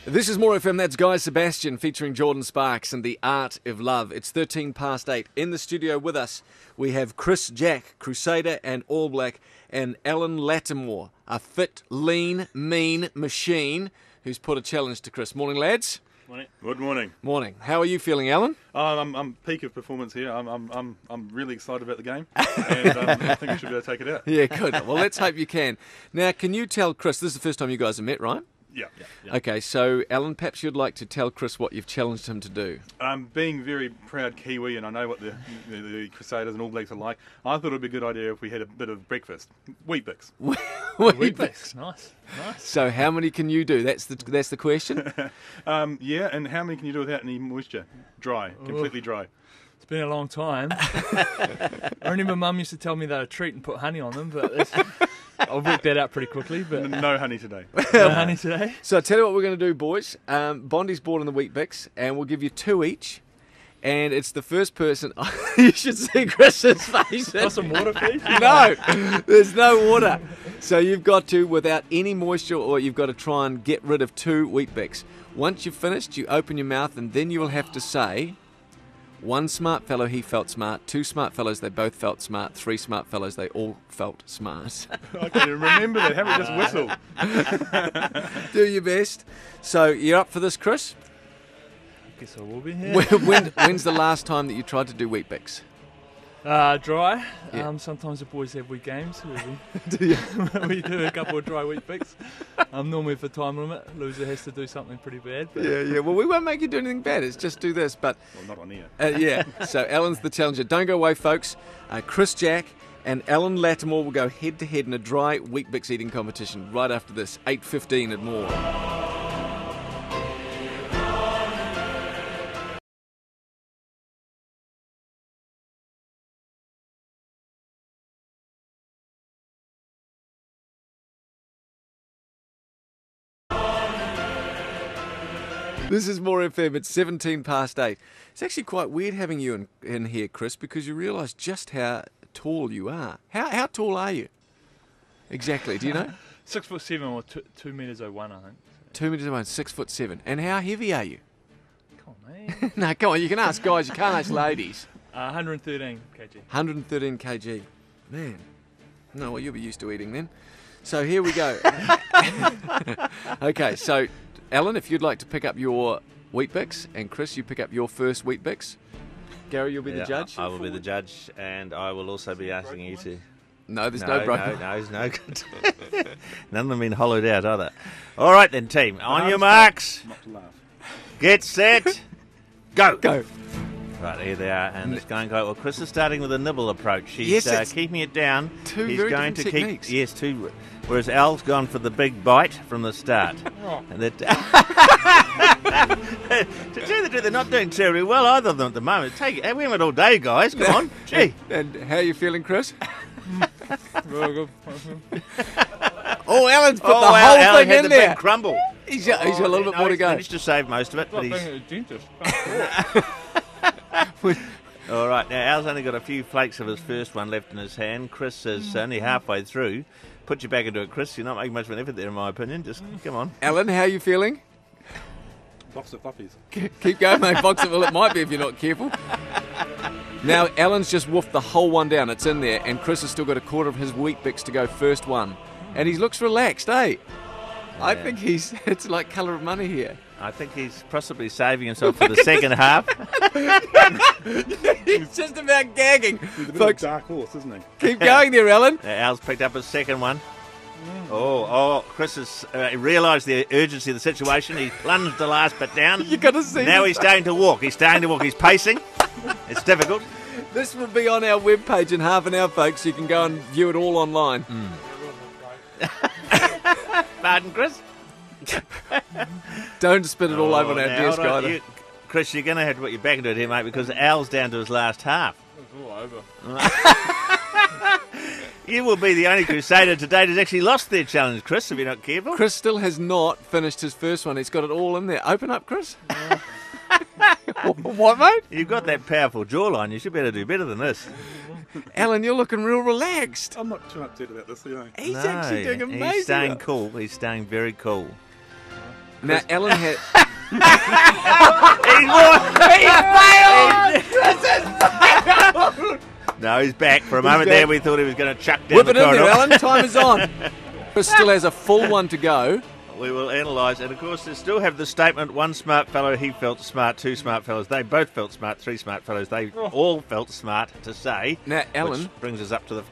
This is More FM, that's Guy Sebastian featuring Jordan Sparks and The Art of Love. It's 13 past 8. In the studio with us, we have Chris Jack, Crusader and All Black, and Alan Lattimore, a fit, lean, mean machine who's put a challenge to Chris. Morning, lads. Morning. Good morning. Morning. How are you feeling, Alan? I'm peak of performance here. I'm really excited about the game, and I think we should be able to take it out. Yeah, good. Well, let's hope you can. Now, can you tell Chris, this is the first time you guys have met, right? Yeah. Okay, so Alan, perhaps you'd like to tell Chris what you've challenged him to do. Being very proud Kiwi, and I know what the Crusaders and All Blacks are like, I thought it would be a good idea if we had a bit of breakfast. Weetbix. Weetbix. Nice. So how many can you do? That's the question? Yeah, and how many can you do without any moisture? Dry. Completely dry. It's been a long time. I remember Mum used to tell me that a treat and put honey on them, but I'll work that out pretty quickly. But no honey today. No honey today. So I'll tell you what we're going to do, boys. Bondi's bought in the Weetbix, and we'll give you 2 each. And it's the first person... You should see Chris's face. Got some water, please? No, there's no water. So you've got to, without any moisture, or you've got to try and get rid of 2 Weetbix. Once you've finished, you open your mouth, and then you will have to say... 1 smart fellow, he felt smart. 2 smart fellows, they both felt smart. 3 smart fellows, they all felt smart. I can remember that. Haven't we just whistled? Do your best. So you're up for this, Chris? I guess I will be. Yeah. When's the last time that you tried to do Weetbix? Dry. Yeah. Sometimes the boys have wee games. Do you? We do a couple of dry Weetbix. Normally for time limit, loser has to do something pretty bad. But Yeah. Well, we won't make you do anything bad. It's just do this. But Well, not on here. yeah. So Alan's the challenger. Don't go away, folks. Chris Jack and Alan Lattimore will go head to head in a dry Weetbix eating competition right after this. 8:15 at More. This is More FM. It's 17 past 8. It's actually quite weird having you in here, Chris, because you realise just how tall you are. How tall are you? Exactly. Do you know? 6'7" or 2 metres 01, I think. 2 metres away, 6'7". And how heavy are you? Come on, mate. No, come on. You can ask guys. You can't ask ladies. 113 kg. 113 kg. Man. No, well, you'll be used to eating then. So here we go. Okay, so Alan, if you'd like to pick up your Weetbix, and Chris, you pick up your first Weetbix. Gary, you'll be the judge. I will be the judge, and I will also be asking you to... No, there's no broken. No, it's no good. None of them been hollowed out, are they? All right then, team. On your marks. Not to laugh. Get set. Go. Go. Right, here they are, and it's going quite well. Chris is starting with a nibble approach. He's Yes, keeping it down. two He's very going to different techniques. keep... Yes, 2... Whereas Al's gone for the big bite from the start. And that, to tell you the truth, they're not doing terribly well, either of them at the moment. We haven't all day, guys. Come on. Gee. And how are you feeling, Chris? Well, good. Oh, Alan's put the Al whole had thing in the there. big crumble. He's got a little bit more to He's go. managed to save most of it, but Like he's... being a dentist. All right, now Al's only got a few flakes of his first one left in his hand. Chris is only halfway through. Put you back into it, Chris. You're not making much of an effort there, in my opinion. Just come on. Alan, how are you feeling? Box of fluffies. Keep going, mate. Box it. Well, it might be if you're not careful. Now, Alan's just woofed the whole one down. It's in there. And Chris has still got a quarter of his Weetbix to go first one. And he looks relaxed, eh? I think it's like colour of money here. I think he's possibly saving himself for the second half. He's just about gagging. He's a bit Folks, of a dark horse, isn't he? keep going there, Alan. Now, Al's picked up his second one. Chris has realised the urgency of the situation. He's plunged the last bit down. You got to see Now this. he's starting to walk. He's pacing. It's difficult. This will be on our webpage in half an hour, folks. You can go and view it all online. Pardon, Chris? Don't spit it all over on our now, desk, hold on. either. Chris, you're going to have to put your back into it here, mate, because Al's down to his last half. It's all over. You will be the only Crusader to date who's actually lost their challenge, Chris, if you're not careful. Chris still has not finished his first one. He's got it all in there. Open up, Chris. What, mate? You've got that powerful jawline. You should be able to do better than this. Alan, you're looking real relaxed. I'm not too upset about this, you know. He's actually doing amazing. He's staying cool. He's staying very cool. Now, Alan had. No, he's back. For a moment there, we thought he was going to chuck down Whip the it in corridor. there, Alan. Time is on. Chris still has a full one to go. We will analyse, and of course, they still have the statement: one smart fellow, he felt smart. Two smart fellows, they both felt smart. Three smart fellows, they all felt smart to say. Now, Alan. Which brings us up to the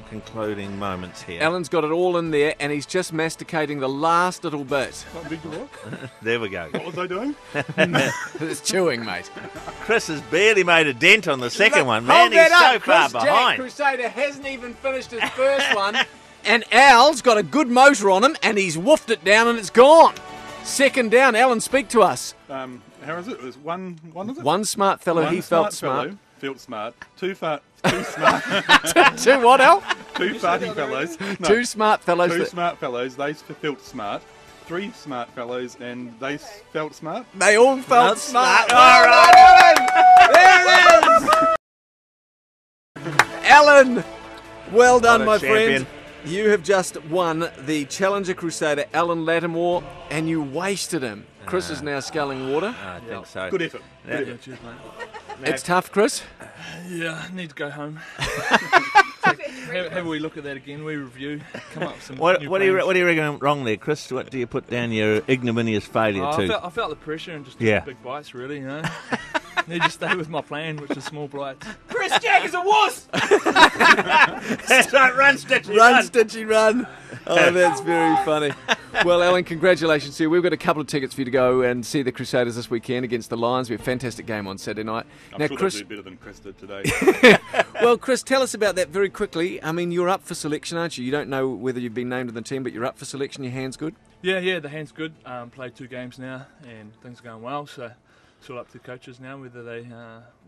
concluding moments here. Alan's got it all in there, and he's just masticating the last little bit. Not big to look. There we go. What was I doing? It's chewing, mate. Chris has barely made a dent on the second one, man. Hold He's that so up, far Chris. Jack behind. Crusader hasn't even finished his first one, and Al's got a good motor on him, and he's woofed it down, and it's gone. Second down, Alan, speak to us. How is it? It was one is it? One smart fellow, One he felt fellow smart. felt smart. Two smart. Two What, Al? farty fellows. No, Two smart fellows. two smart fellows. They felt smart. Three smart fellows, and they felt smart. They all felt smart. All right, Alan. There it is. Alan, well done, my What a champion. friend. You have just won the Challenger Crusader, Alan Lattimore, and you wasted him. Chris is now sculling water. I think so. Good effort. Yeah. Yeah, cheers, mate. It's tough, Chris. Yeah, I need to go home. have a wee look at that again. We review. Come up with some What new do you plans. reckon wrong there, Chris? What do you put down your ignominious failure Oh, to? I felt the pressure and just took Yeah. big bites, really, you know. Need to stay with my plan, which is small bites. Chris Jack is a wuss! That's right, run, Stitchy, Run, Stitchy, run. Oh, that's very funny. Well, Alan, congratulations to you. We've got a couple of tickets for you to go and see the Crusaders this weekend against the Lions. We have a fantastic game on Saturday night. I'm sure Chris, they'll do better than Chris did today. well, Chris, tell us about that very quickly. I mean, you're up for selection, aren't you? You don't know whether you've been named in the team, but you're up for selection. Your hand's good? Yeah, the hand's good. Played 2 games now, and things are going well, so it's all up to the coaches now whether they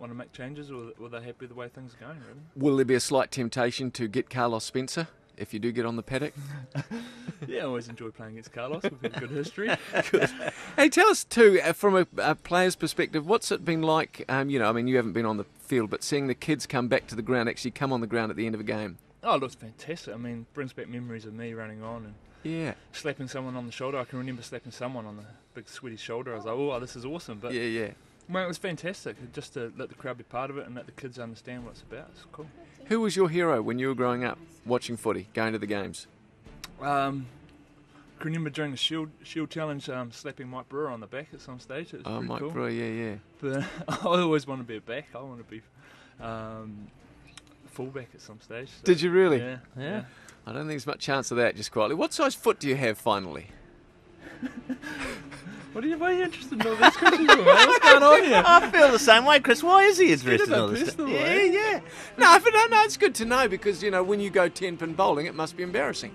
want to make changes or they're happy the way things are going, really. Will there be a slight temptation to get Carlos Spencer if you do get on the paddock? Yeah, I always enjoy playing against Carlos. We've got a good history. Hey, tell us too, from a player's perspective, what's it been like? You haven't been on the field, but seeing the kids come back to the ground, actually come on the ground at the end of a game. Oh, it looks fantastic. I mean, brings back memories of me running on and Yeah, slapping someone on the shoulder. I can remember slapping someone on the big sweaty shoulder. I was like, oh, this is awesome. But yeah. well, it was fantastic just to let the crowd be part of it and let the kids understand what it's about. It's cool. Who was your hero when you were growing up, watching footy, going to the games? I can remember during the Shield Challenge slapping Mike Brewer on the back at some stage. It was pretty Mike cool. Brewer, yeah. But I always want to be a back. I want to be fullback at some stage. So, Did you really? Yeah. I don't think there's much chance of that, just quietly. What size foot do you have, finally? Why are you interested in all these questions? What's going on here? I feel the same way, Chris. Why is he interested in about all this personal, stuff? eh? Yeah. No, but no, it's good to know because, when you go 10-pin bowling, it must be embarrassing.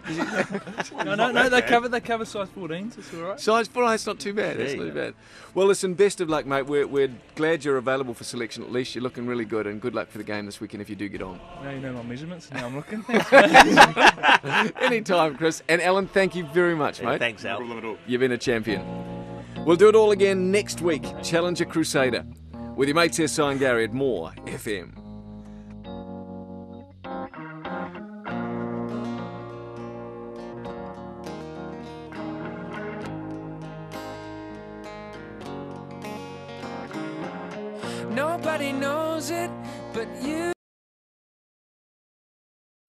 No, they cover size 14s. It's all right. Size 4, it's not too bad. It's There not you too bad. Well, listen, best of luck, mate. We're glad you're available for selection at least. You're looking really good, and good luck for the game this weekend if you do get on. Now you know my measurements. Now I'm looking. Thanks, mate. Anytime, Chris. And Alan, thank you very much, mate. Thanks, No Al. problem at all. You've been a champion. We'll do it all again next week. Challenger Crusader. With your mates here, Si and Gary at More FM. Nobody knows it but you.